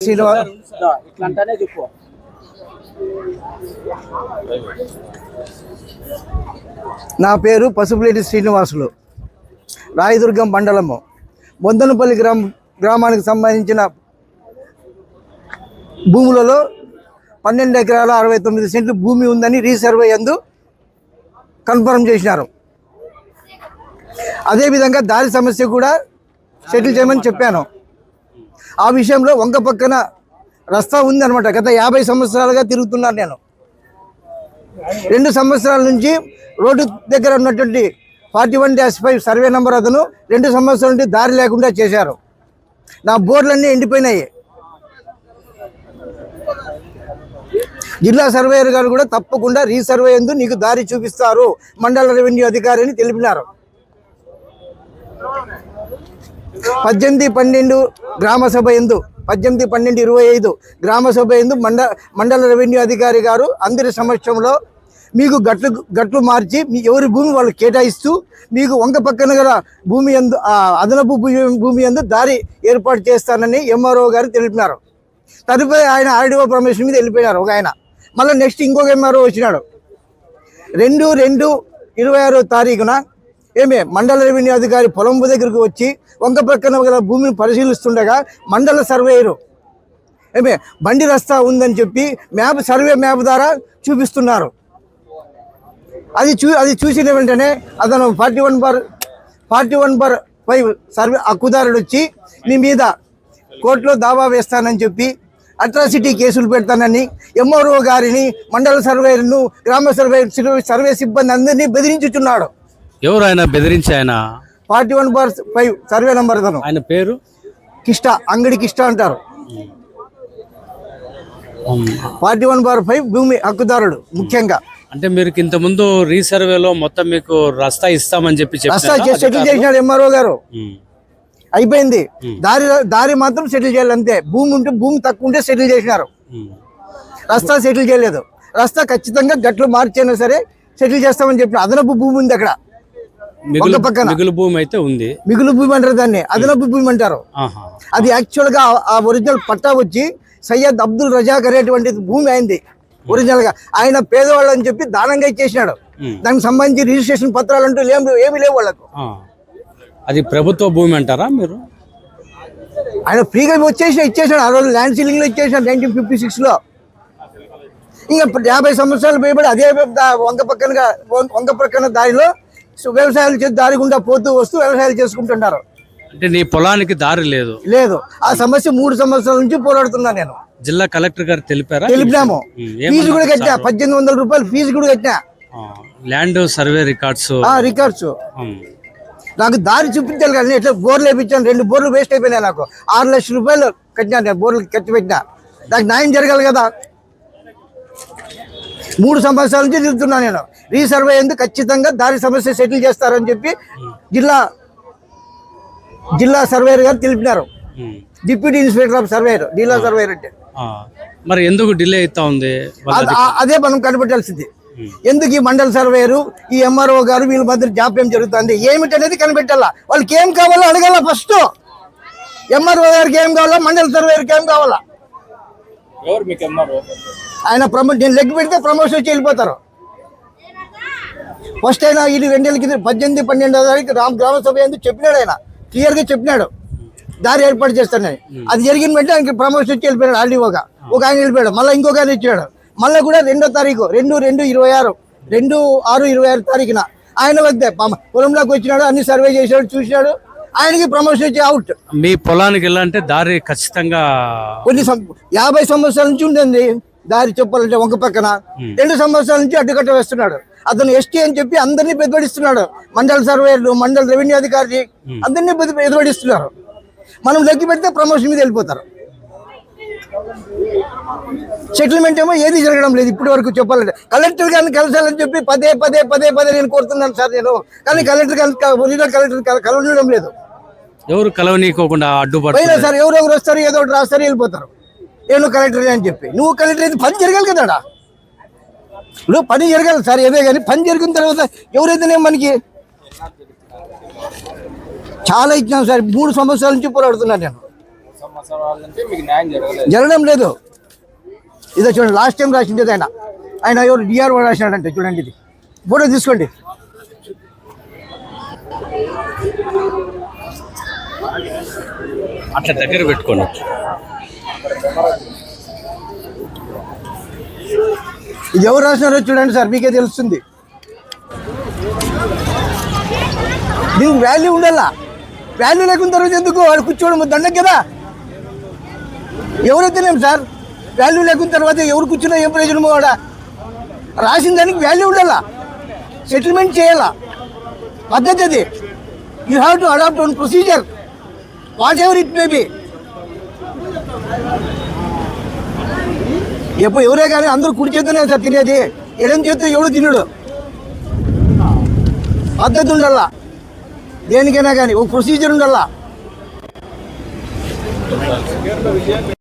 నా పేరు పసుపులేటి శ్రీనివాసులు, రాయదుర్గం మండలము బొందనపల్లి గ్రామానికి సంబంధించిన భూములలో 12 ఎకరాల 69 సెంట్లు భూమి ఉందని రీసర్వే యందు కన్ఫర్మ్ చేసినారు. అదేవిధంగా దారి సమస్య కూడా సెటిల్ చేయమని చెప్పాను. ఆ విషయంలో వంక పక్కన రస్తా ఉందన్నమాట. గత 50 సంవత్సరాలుగా తిరుగుతున్నాను నేను. 2 సంవత్సరాల నుంచి రోడ్డు దగ్గర ఉన్నటువంటి 41-5 సర్వే నెంబర్ అతను 2 సంవత్సరాల నుండి దారి లేకుండా చేశారు. నా బోర్డులన్నీ ఎండిపోయినాయి. జిల్లా సర్వేయర్ గారు కూడా తప్పకుండా రీసర్వే యందు నీకు దారి చూపిస్తారు మండల రెవెన్యూ అధికారి అని తెలిపినారు. 18/12 గ్రామ సభ ఎందు 18/12/25 గ్రామ సభ ఎందు మండల రెవెన్యూ అధికారి గారు అందరి సమక్షంలో మీకు గట్లు మార్చి మీ ఎవరి భూమి వాళ్ళు కేటాయిస్తూ మీకు వంక పక్కన గల భూమి ఎందు అదనపు భూమి ఎందు దారి ఏర్పాటు చేస్తానని ఎంఆర్ఓ గారు తెలిపినారు. తదుపరి ఆయన ఆర్డీఓ పర్మిషన్ మీద వెళ్ళిపోయినారు ఒక ఆయన. మళ్ళీ నెక్స్ట్ ఇంకొక ఎంఆర్ఓ వచ్చినాడు. 2/2/26 తారీఖున మండల రెవెన్యూ అధికారి పొలంబు దగ్గరకు వచ్చి వంక ప్రక్కన గల భూమిని పరిశీలిస్తుండగా మండల సర్వేయరు బండి రస్తా ఉందని చెప్పి సర్వే మ్యాప్ ద్వారా చూపిస్తున్నారు. అది చూసిన వెంటనే అతను 41/5 సర్వే హక్కుదారుడు వచ్చి నీ మీద కోర్టులో దావా వేస్తానని చెప్పి అట్రాసిటీ కేసులు పెడతానని ఎంఆర్ఓ గారిని, మండల సర్వేయర్ను, గ్రామ సర్వే సిబ్బంది అందరినీ బెదిరించుచున్నాడు. ఎవరు ఆయన బెదిరించి? ఆయన 41/5 సర్వే నంబర్ అతను. ఆయన పేరు కిష్ట, అంగడి కిష్ట అంటారు. 41/5 భూమి హక్కుదారుడు ముఖ్యంగా. అంటే మీరు ఇంత ముందు రీసర్వేలో మొత్తం మీకు రస్తా ఇస్తామని చెప్పి సెటిల్ చేసినాడు ఎంఆర్ఓ గారు. అయిపోయింది. దారి మాత్రం సెటిల్ చేయాలి అంతే. భూమి తక్కువ ఉంటే సెటిల్ చేసినారు. రస్తా సెటిల్ చేయలేదు. రస్తా ఖచ్చితంగా గట్లు మార్చైనా సరే సెటిల్ చేస్తామని చెప్పిన అదనపు భూమి ఉంది అక్కడ పక్కన. మిగులు భూమి అయితే ఉంది. మిగులు భూమి అంటారు దాన్ని, అదనపు భూమి అంటారు. అది యాక్చువల్ గా ఆ ఒరిజినల్ పట్టా వచ్చి సయ్యద్ అబ్దుల్ రజాక్ అనేటువంటి భూమి అయింది ఒరిజినల్ గా. ఆయన పేదవాళ్ళు అని చెప్పి దానంగా ఇచ్చేసినాడు. దానికి సంబంధించి రిజిస్ట్రేషన్ పత్రాలు అంటూ ఏమి లేవు వాళ్ళకు. అది ప్రభుత్వ భూమి అంటారా మీరు? ఆయన ఫ్రీగా ఇచ్చేసాడు. ఆ రోజు ల్యాండ్ సీలింగ్ లో ఇచ్చేసాడు 1956 లో. ఇంకా 50 సంవత్సరాలు పోయబడి అదే వంక పక్కన దారిలో వ్యవసాయాలు చేసి దారి గుండా పోతూ వస్తూ వ్యవసాయాలు చేసుకుంటున్నారు. అంటే నీ పొలానికి దారి లేదు. ఆ సమస్య 3 సంవత్సరాల నుంచి పోరాడుతున్నా నేను. జిల్లా కలెక్టర్ గారు తెలిపినాము. ఫీజు కూడా కట్టినా, 1800 రూపాయలు ఫీజు కూడా కట్టినా. ల్యాండ్ సర్వే రికార్డ్స్ నాకు దారి చూపించాలి కానీ ఎట్లా బోర్లు వేయించాను. 2 బోర్లు వేస్ట్ అయిపోయినాయి. నాకు 6 లక్షల రూపాయలు కట్టినా, నేను బోర్లు ఖర్చు పెట్టినా. నాకు న్యాయం జరగాలి కదా. 3 సంవత్సరాల నుంచి తిరుగుతున్నా నేను. రీసర్వే ఎందుకు ఖచ్చితంగా దారి సమస్య సెటిల్ చేస్తారని చెప్పి జిల్లా సర్వేయర్ గారు తెలిపినారు. డిప్యూటీ ఇన్స్పెక్టర్ ఆఫ్ సర్వేయర్, జిల్లా సర్వేయర్ అంటే. మరి ఎందుకు డిలే అవుతా ఉంది? అదే మనం కనిపెట్టాల్సింది. ఎందుకు ఈ మండల సర్వేయరు, ఈ ఎంఆర్ఓ గారు వీళ్ళ మధ్య జాప్యం జరుగుతుంది ఏమిటనేది కనిపెట్టాలా. వాళ్ళకి ఏం కావాలో అడగాల. ఫస్ట్ ఎంఆర్ఓ గారికి ఏం కావాలా, మండల సర్వేయర్కి ఏం కావాలా. ఆయన నేను లెక్క పెడితే ప్రమోషన్ వచ్చి వెళ్ళిపోతారు. ఫస్ట్ అయినా ఇది 2 ఏళ్ళ కింద 18/12 తారీఖు గ్రామ సభ ఎందుకు చెప్పినాడు. ఆయన క్లియర్గా చెప్పినాడు దారి ఏర్పాటు చేస్తానని. అది జరిగిన వెంటనే ఆయనకి ప్రమోషన్ వచ్చి వెళ్ళిపోయాడు. ఆర్డీఓగా ఒక ఆయన వెళ్ళిపోయాడు. మళ్ళీ ఇంకొక ఆయన ఇచ్చాడు. మళ్ళీ కూడా 2వ తారీఖు 2/6/26 తారీఖున ఆయన వద్దే పొలంలోకి వచ్చినాడు, అన్ని సర్వే చేశాడు, చూసినాడు. ఆయనకి ప్రమోషన్ వచ్చి అవుట్. మీ పొలానికి వెళ్ళాలంటే దారి ఖచ్చితంగా కొన్ని 50 సంవత్సరాల నుంచి ఉంటుంది దారి చెప్పాలంటే. వంక పక్కన 2 సంవత్సరాల నుంచి అడ్డుకట్ట వేస్తున్నాడు. అతను ఎస్టీ అని చెప్పి అందరినీ బెదిరిస్తున్నాడు. మండల సర్వేయర్లు, మండల రెవెన్యూ అధికారి అందరినీ బెదిరిస్తున్నారు. మనం లెక్క పెడితే ప్రమోషన్ మీద వెళ్ళిపోతారు. సెటిల్మెంట్ ఏమో ఏది జరగడం లేదు ఇప్పటి వరకు. చెప్పాలంటే కలెక్టర్ గారిని కలసాలని చెప్పి పదే నేను కోరుతున్నాను సార్ నేను. కానీ కలెక్టర్ కలవడం లేదు. ఎవరు కలవనీయకుండా అడ్డుపడినా సార్ ఎవరెవరు వస్తారు, ఏదో ఒకటి రాస్తారు, వెళ్ళిపోతారు. నేను కలెక్టర్ అని చెప్పి. నువ్వు కలెక్టర్ అయితే పని జరగాలి కదా. ఇప్పుడు పని జరగాలి సార్ ఏదే కానీ పని జరిగిన తర్వాత ఎవరైతేనే మనకి చాలా ఇచ్చినాం సార్. 3 సంవత్సరాల నుంచి పోరాడుతున్నాను నేను. సంవత్సరాలంటే మీకు న్యాయం జరగలేదు. జరగడం లేదు. ఇదో చూడండి, లాస్ట్ టైం రాసిండేది ఆయన ఎవరు డిఆర్ఓ రాసినాడంటే చూడండి, ఇది ఫోటో తీసుకోండి. అట్లా దగ్గర పెట్టుకోండి. ఇది ఎవరు రాసినారో చూడండి సార్, మీకే తెలుస్తుంది. దీనికి వాల్యూ ఉండాలా, వాల్యూ లేకున్న తర్వాత ఎందుకు వాడు కూర్చోవడం దండగ కదా. ఎవరైతేనేం సార్, వాల్యూ లేకున్న తర్వాత ఎవరు కూర్చున్నా ఏం ప్రయోజనమో, వాడ రాసిన దానికి వాల్యూ ఉండాలా, సెటిల్మెంట్ చేయాలా, పద్ధతి అది. You have to adapt one procedure whatever it may be. ఎప్పుడు ఎవరే కానీ అందరూ కుడి చేతనే సార్ తినేది, ఎడం చేత ఎవడు తినడు. పద్ధతి ఉండాలా, దేనికైనా కానీ ఒక ప్రొసీజర్ ఉండాలా.